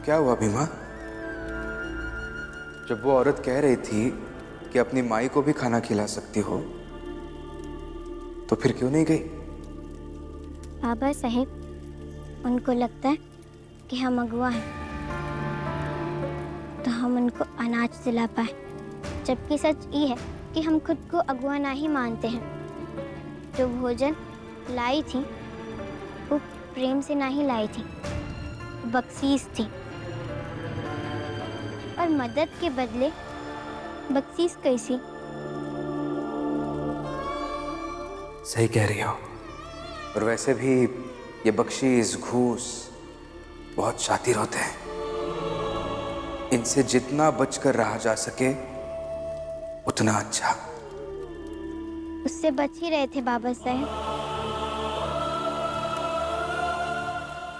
क्या हुआ भीमा? जब वो औरत कह रही थी कि अपनी माई को भी खाना खिला सकती हो, तो फिर क्यों नहीं गई? बाबा साहेब, उनको लगता है कि हम अगुआ हैं, तो हम उनको अनाज दिला पाए, जबकि सच ये है कि हम खुद को अगुआ ना ही मानते हैं। जो भोजन लाई थी वो प्रेम से ना ही लाई थी, बख्शीश थी। और मदद के बदले बख्शीश कैसी? सही कह रही हो। और वैसे भी ये बख्शीश, घूस बहुत शातिर होते हैं। इनसे जितना बचकर रहा जा सके उतना अच्छा। उससे बच ही रहे थे बाबा साहेब।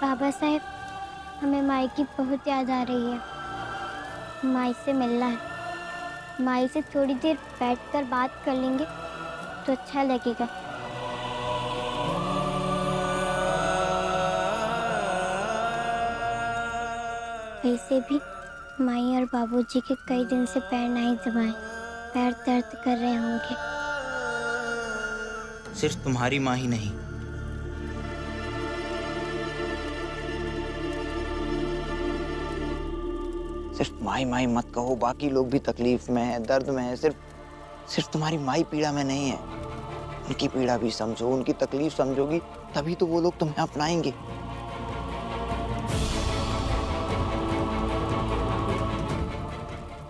बाबा साहेब, हमें माई की बहुत याद आ रही है। माई से मिलना है। माई से थोड़ी देर बैठकर बात कर लेंगे तो अच्छा लगेगा। वैसे भी माई और बाबूजी के कई दिन से पैर नहीं दबाए, पैर दर्द कर रहे होंगे। सिर्फ तुम्हारी माँ ही नहीं, सिर्फ माई माई मत कहो, बाकी लोग भी तकलीफ में है, दर्द में है। सिर्फ तुम्हारी माई पीड़ा में नहीं है। उनकी पीड़ा भी समझो, उनकी तकलीफ समझोगी तभी तो वो लोग तुम्हें अपनाएंगे।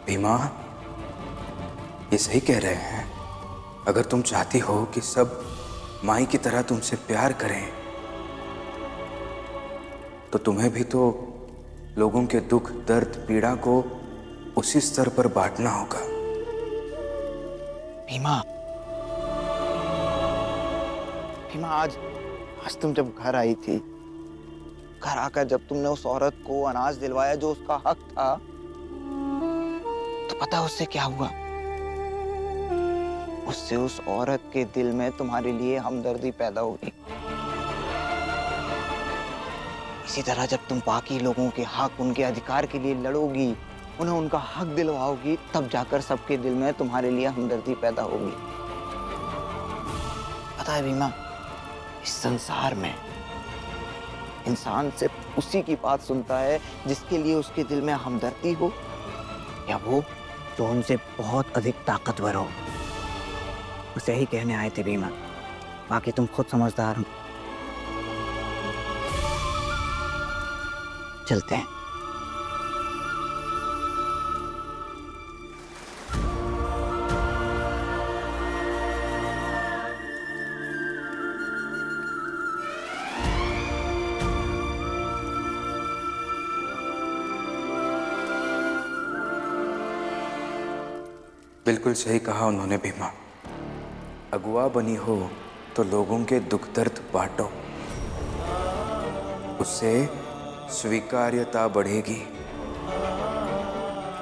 भीमा, ये सही कह रहे हैं। अगर तुम चाहती हो कि सब माई की तरह तुमसे प्यार करें, तो तुम्हें भी तो लोगों के दुख, दर्द, पीड़ा को उसी स्तर पर बांटना होगा। भीमा, भीमा, आज तुम जब घर आई थी, घर आकर जब तुमने उस औरत को अनाज दिलवाया जो उसका हक था, तो पता है उससे क्या हुआ? उससे उस औरत के दिल में तुम्हारे लिए हमदर्दी पैदा होगी। इसी तरह जब तुम बाकी लोगों के हक, उनके अधिकार के लिए लड़ोगी, उन्हें उनका हक दिलवाओगी, तब जाकर सबके दिल में तुम्हारे लिए हमदर्दी पैदा होगी। पता है भीमा, इस संसार में इंसान सिर्फ उसी की बात सुनता है जिसके लिए उसके दिल में हमदर्दी हो, या वो जो उनसे बहुत अधिक ताकतवर हो। उसे ही कहने आए थे भीमा, बाकी तुम खुद समझदार हो। चलते हैं। बिल्कुल सही कहा उन्होंने भीमा। अगुआ बनी हो तो लोगों के दुख दर्द बांटो, उससे स्वीकार्यता बढ़ेगी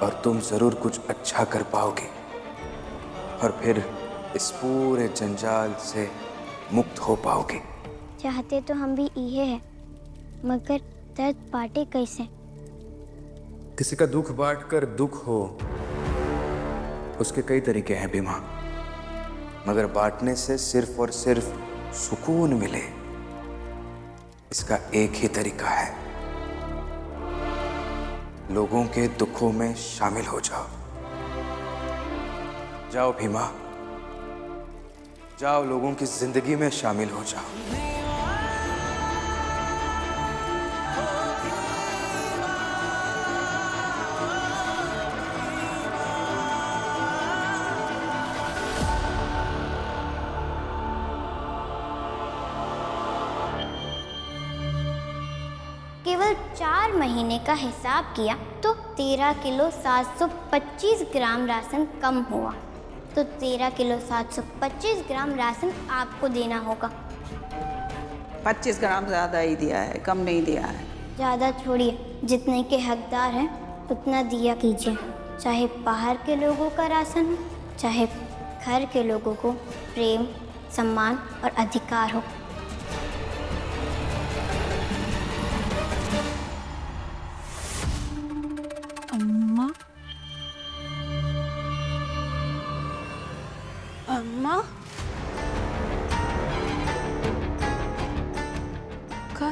और तुम जरूर कुछ अच्छा कर पाओगे, और फिर इस पूरे जंजाल से मुक्त हो पाओगे। चाहते तो हम भी ये है, मगर दर्द बांटे कैसे? किसी का दुख बांट कर दुख हो, उसके कई तरीके हैं भीमा, मगर बांटने से सिर्फ और सिर्फ सुकून मिले, इसका एक ही तरीका है। लोगों के दुखों में शामिल हो जाओ। जाओ भीमा, जाओ, लोगों की जिंदगी में शामिल हो जाओ। केवल 4 महीने का हिसाब किया तो 13 किलो 725 ग्राम राशन कम हुआ। तो 13 किलो 725 ग्राम राशन आपको देना होगा। 25 ग्राम ज़्यादा ही दिया है, कम नहीं दिया है। ज़्यादा छोड़िए, जितने के हकदार हैं उतना दिया कीजिए। चाहे बाहर के लोगों का राशन हो, चाहे घर के लोगों को प्रेम, सम्मान और अधिकार हो।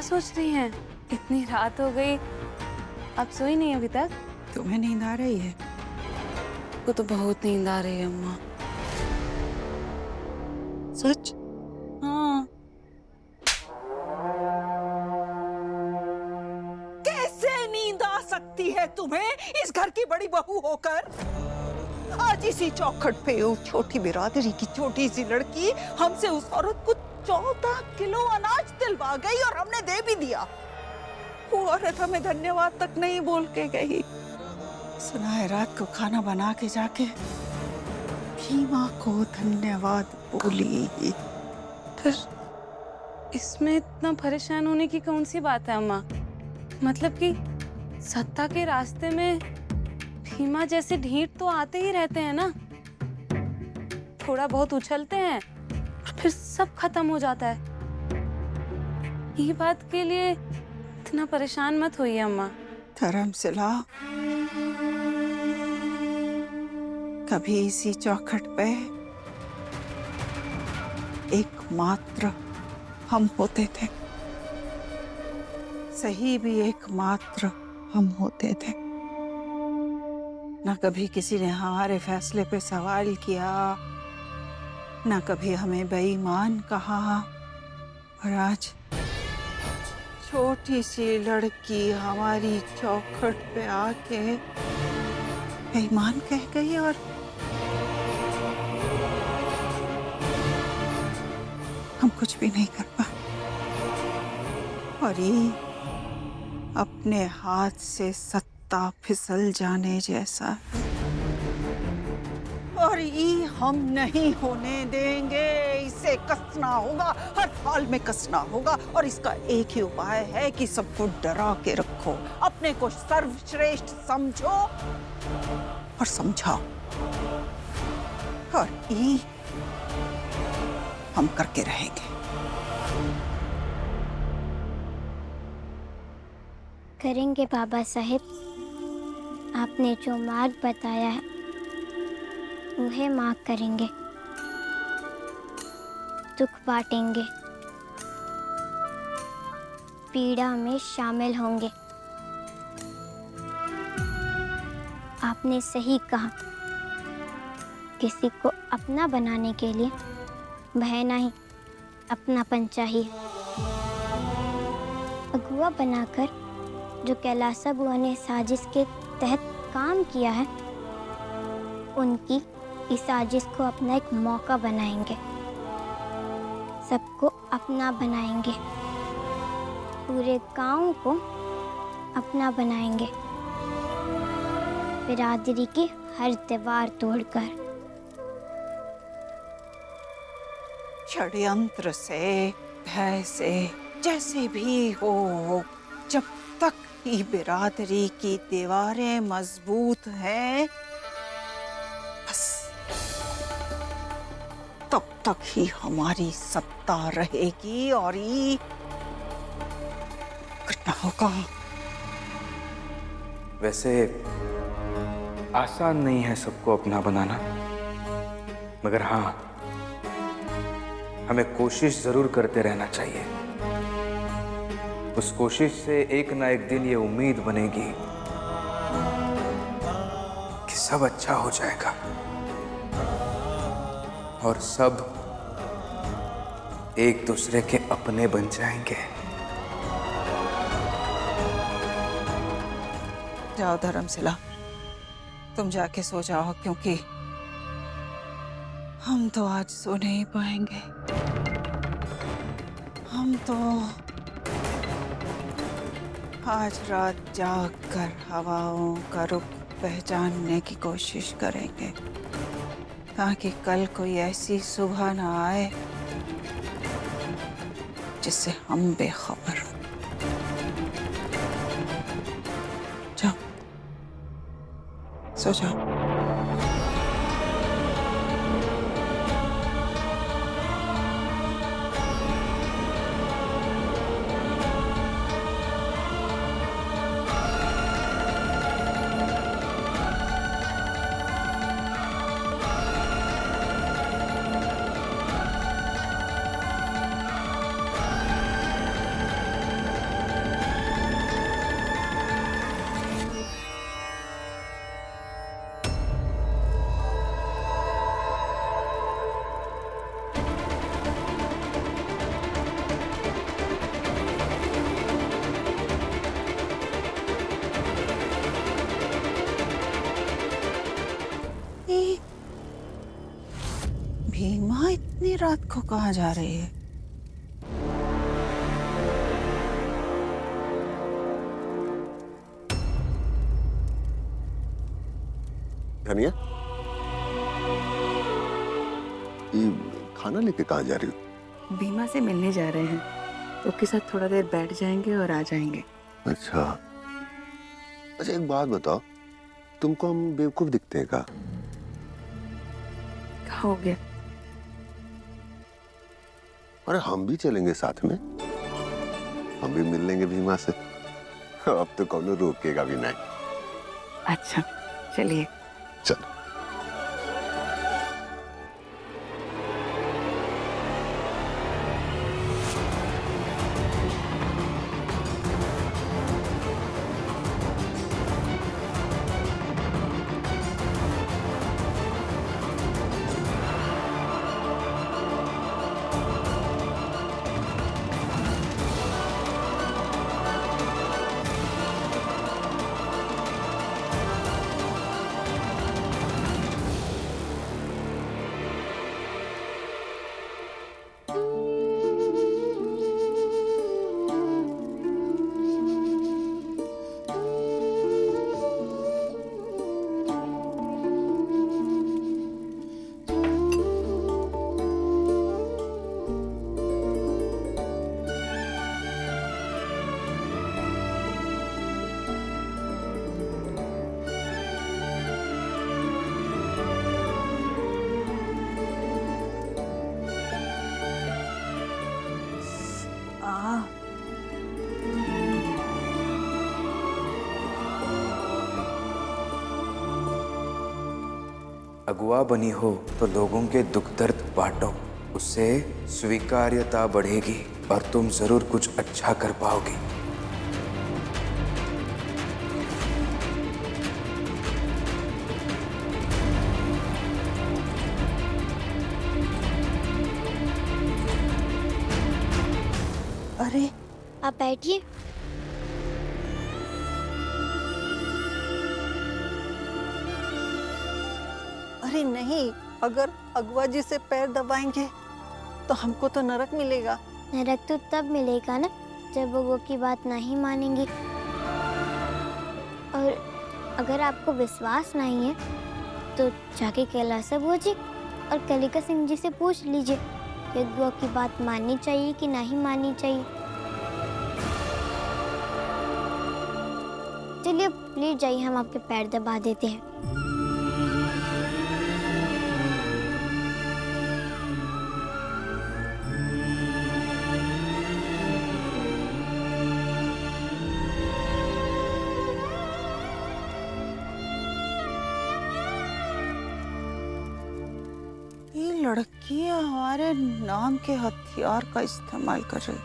सोच रही हैं? इतनी रात हो गई, अब सोई नहीं अभी तक? तुम्हें नींद आ रही है? वो तो बहुत नींद आ रही है अम्मा। सच? हाँ। कैसे नींद आ सकती है तुम्हें इस घर की बड़ी बहू होकर? आज इसी चौखट पे वो छोटी बिरादरी की छोटी सी लड़की हमसे उस औरत को 14 किलो अनाज दिलवा गई और हमने दे भी दिया। वो औरत हमें धन्यवाद तक नहीं बोल के गई। सुना है रात को खाना बना के जाके भीमा को धन्यवाद बोली। फिर इसमें इतना परेशान होने की कौन सी बात है अम्मा? मतलब कि सत्ता के रास्ते में भीमा जैसे ढीठ तो आते ही रहते हैं ना। थोड़ा बहुत उछलते हैं और फिर सब खत्म हो जाता है। ये बात के लिए इतना परेशान मत होइए अम्मा। धर्मशिला, कभी इसी चौखट पे एकमात्र हम होते थे। सही भी एकमात्र हम होते थे। ना कभी किसी ने हमारे फैसले पे सवाल किया, ना कभी हमें बेईमान कहा। और आज छोटी सी लड़की हमारी चौखट पे आके बेईमान कह गई और हम कुछ भी नहीं कर पाए। और ये अपने हाथ से सत्ता फिसल जाने जैसा है। और ये हम नहीं होने देंगे। इसे कसना होगा, हर हाल में कसना होगा। और इसका एक ही उपाय है कि सबको डरा के रखो, अपने को सर्वश्रेष्ठ समझो और समझाओ। और ये हम करके रहेंगे। करेंगे बाबा साहेब। आपने जो मार्ग बताया है उन्हें मार्ग करेंगे। दुख बांटेंगे, पीड़ा में शामिल होंगे। आपने सही कहा, किसी को अपना बनाने के लिए भय नहीं, अपनापन चाहिए। अगुआ बनाकर जो कैलासा बुआ ने साजिश के तहत काम किया है, उनकी इस साजिश को अपना एक मौका बनाएंगे। सबको अपना बनाएंगे, पूरे गांव को अपना बनाएंगे, बिरादरी की हर दीवार तोड़कर। षड्यंत्र से, भय से, जैसे भी हो, जब तक ही बिरादरी की दीवारें मजबूत हैं, बस तब तक ही हमारी सत्ता रहेगी। और ये करना होगा। वैसे आसान नहीं है सबको अपना बनाना, मगर हाँ, हमें कोशिश जरूर करते रहना चाहिए। उस कोशिश से एक ना एक दिन ये उम्मीद बनेगी कि सब अच्छा हो जाएगा और सब एक दूसरे के अपने बन जाएंगे। जाओ धर्मशिला, तुम जाके सो जाओ, क्योंकि हम तो आज सो नहीं पाएंगे। हम तो आज रात जाग कर हवाओं का रुख पहचानने की कोशिश करेंगे, ताकि कल कोई ऐसी सुबह ना आए जिससे हम बेखबर हों। जाओ, सो जाओ। रात को कहाँ जा रही है? धनिया, ये खाना लेके कहाँ जा रही हो? बीमा से मिलने जा रहे हैं, उसके साथ थोड़ा देर बैठ जाएंगे और आ जाएंगे। अच्छा अच्छा, एक बात बताओ, तुमको हम बेवकूफ दिखते हैं क्या? क्या हो गया? अरे हम भी चलेंगे साथ में, हम भी मिल लेंगे भीमा से। अब तो कौन रोकेगा भी नहीं। अच्छा चलिए। चलो। अगुआ बनी हो तो लोगों के दुख दर्द बांटो, उससे स्वीकार्यता बढ़ेगी और तुम जरूर कुछ अच्छा कर पाओगी। अरे आप बैठिए। अरे नहीं, अगर अगुआ जी से पैर दबाएंगे तो हमको तो नरक मिलेगा। नरक तो तब मिलेगा ना जब वो की बात नहीं मानेंगी। और अगर आपको विश्वास नहीं है तो जाके कैलाश जी और कलिका सिंह जी से पूछ लीजिए कि अगुआ की बात माननी चाहिए कि नहीं माननी चाहिए। चलिए प्लीज जाइए, हम आपके पैर दबा देते हैं। ये लड़की हमारे नाम के हथियार का इस्तेमाल कर रही,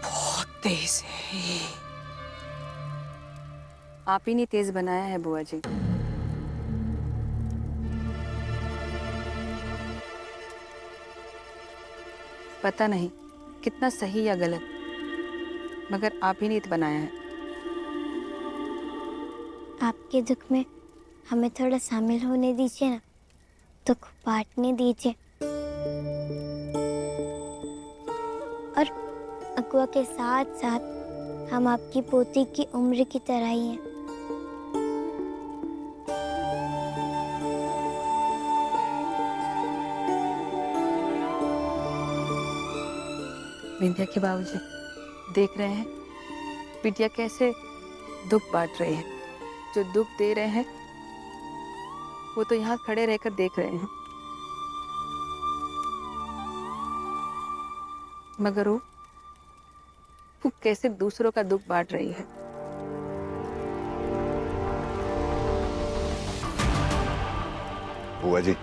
बहुत तेज है ये। आप ही ने तेज बनाया है बुआ जी। पता नहीं कितना सही या गलत, मगर आप ही ने तो बनाया है। आपके दुख में हमें थोड़ा शामिल होने दीजिए ना, दुख बांटने दीजिए। और अगुआ के साथ साथ हम आपकी पोती की उम्र की तरह ही हैं। विंध्या के बाबूजी देख रहे हैं बिटिया कैसे दुख बांट रही है। जो दुख दे रहे हैं वो तो यहाँ खड़े रहकर देख रहे हैं, मगर वो कैसे दूसरों का दुख बांट रही है। बुआ जी,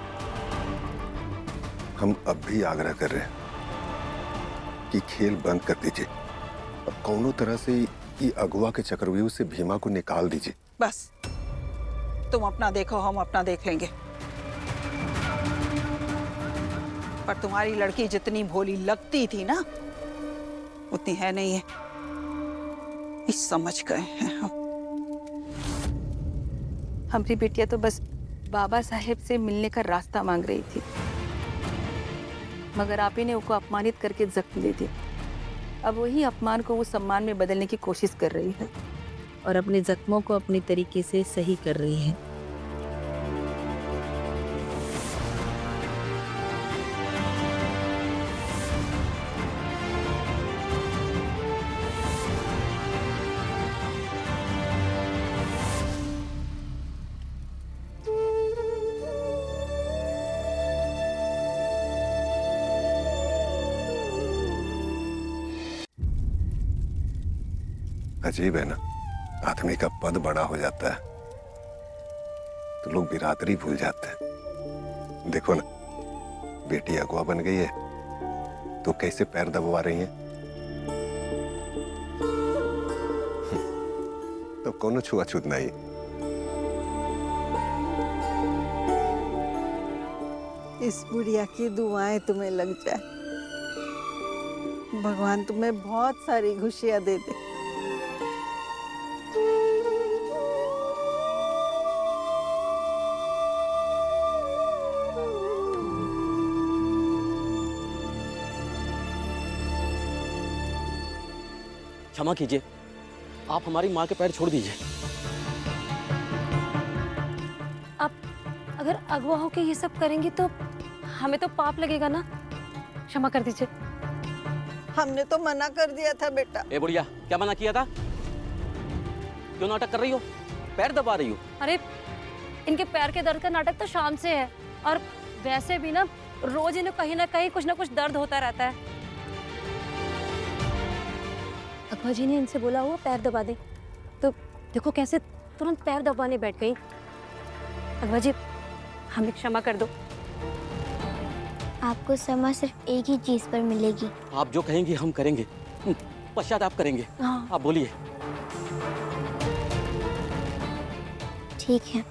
हम अब भी आग्रह कर रहे हैं कि खेल बंद कर दीजिए। अब कौनों तरह से ये अगुआ के चक्रव्यूह से भीमा को निकाल दीजिए। बस तुम अपना देखो, हम अपना देख लेंगे। पर तुम्हारी लड़की जितनी भोली लगती थी ना, उतनी है नहीं है। इस समझ गए हैं हम। हमारी बेटिया तो बस बाबा साहेब से मिलने का रास्ता मांग रही थी, मगर आप ही ने उसको अपमानित करके जख्म दे दिए। अब वही अपमान को वो सम्मान में बदलने की कोशिश कर रही है और अपने जख्मों को अपनी तरीके से सही कर रही है। अजीब है ना, आदमी का पद बड़ा हो जाता है तो लोग बिरादरी भूल जाते हैं। देखो ना, बेटी अगवा बन गई है तो कैसे पैर दबवा रही है। तो कौन छुआछूत नहीं। इस बुढ़िया की दुआएं तुम्हें लग जाए, भगवान तुम्हें बहुत सारी खुशियां दे दे। क्षमा कीजिए, आप हमारी माँ के पैर छोड़ दीजिए। आप अगर अगवा होके ये सब करेंगी तो हमें तो पाप लगेगा ना। क्षमा कर दीजिए। हमने तो मना कर दिया था बेटा। ए बुढ़िया, क्या मना किया था? क्यों नाटक कर रही हो? पैर दबा रही हो? अरे इनके पैर के दर्द का नाटक तो शाम से है, और वैसे भी ना रोज इन्हें कहीं ना कहीं कुछ ना कुछ दर्द होता रहता है। अकबर जी ने इनसे बोला हुआ पैर दबा दे, तो देखो कैसे तुरंत पैर दबाने बैठ गई। अकबर जी, हमें क्षमा कर दो। आपको क्षमा सिर्फ एक ही चीज पर मिलेगी। आप जो कहेंगी हम करेंगे, पश्चाताप करेंगे। हाँ। आप बोलिए। ठीक है,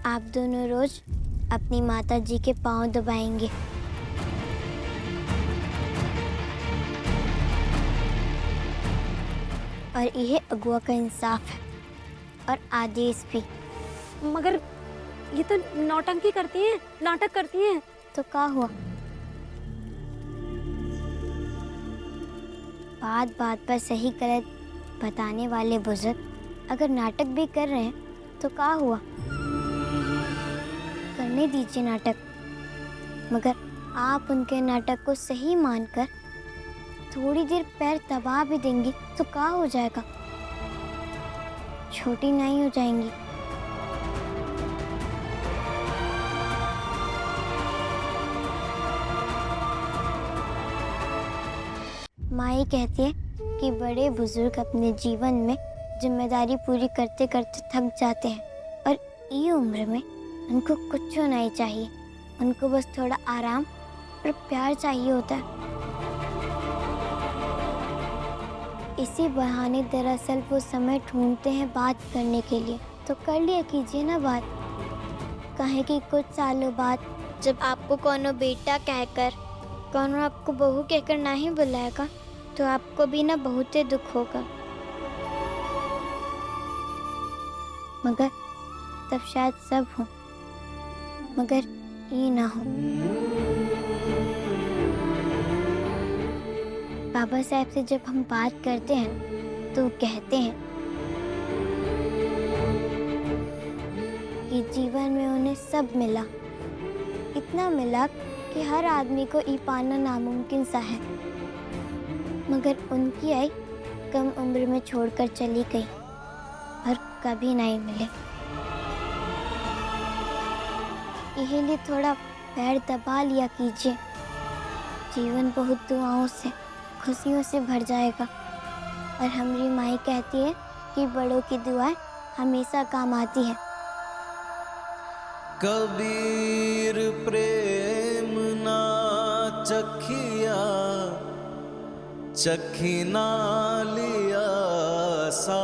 आप दोनों रोज अपनी माता जी के पांव दबाएंगे। और यह अगुआ का इंसाफ है और आदेश भी। मगर ये तो नौटंकी करती हैं, नाटक करती हैं। तो क्या हुआ? बात बात पर सही गलत बताने वाले बुजुर्ग अगर नाटक भी कर रहे हैं तो क्या हुआ? करने दीजिए नाटक, मगर आप उनके नाटक को सही मानकर थोड़ी देर पैर दबा भी देंगी तो क्या हो जाएगा? छोटी नहीं हो जाएंगी। माई कहती है कि बड़े बुजुर्ग अपने जीवन में जिम्मेदारी पूरी करते करते थक जाते हैं और ये उम्र में उनको कुछ नहीं चाहिए, उनको बस थोड़ा आराम और प्यार चाहिए होता है। इसी बहाने दरअसल वो समय ढूंढते हैं बात करने के लिए, तो कर लिया कीजिए ना बात। कहे कि कुछ सालों बाद जब आपको कोनो बेटा कहकर, कोनो आपको बहू कहकर नहीं बुलाएगा तो आपको भी ना बहुत ही दुख होगा, मगर तब शायद सब हो, मगर ये ना हो। बाबा साहब से जब हम बात करते हैं तो कहते हैं कि जीवन में उन्हें सब मिला, इतना मिला कि हर आदमी को ये पाना नामुमकिन सा है, मगर उनकी आई कम उम्र में छोड़कर चली गई और कभी नहीं मिले। यही लिए थोड़ा पैर दबा लिया कीजिए, जीवन बहुत दुआओं से खुशियों से भर जाएगा। और हमारी माई कहती है कि बड़ों की दुआएं हमेशा काम आती है। कबीर प्रेम ना चखिया, चखी ना लिया सा,